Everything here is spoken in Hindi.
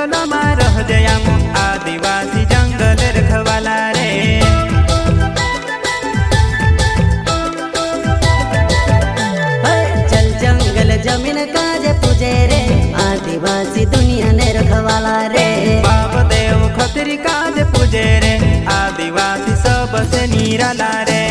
जंगल में रह जयाम आदिवासी जंगल रखवाला रे। चल जंगल जमीन काजे पूजे रे आदिवासी दुनिया ने रखवाला रे। बाप देव खतरी काज पूजे रे आदिवासी सबसे निराला रे।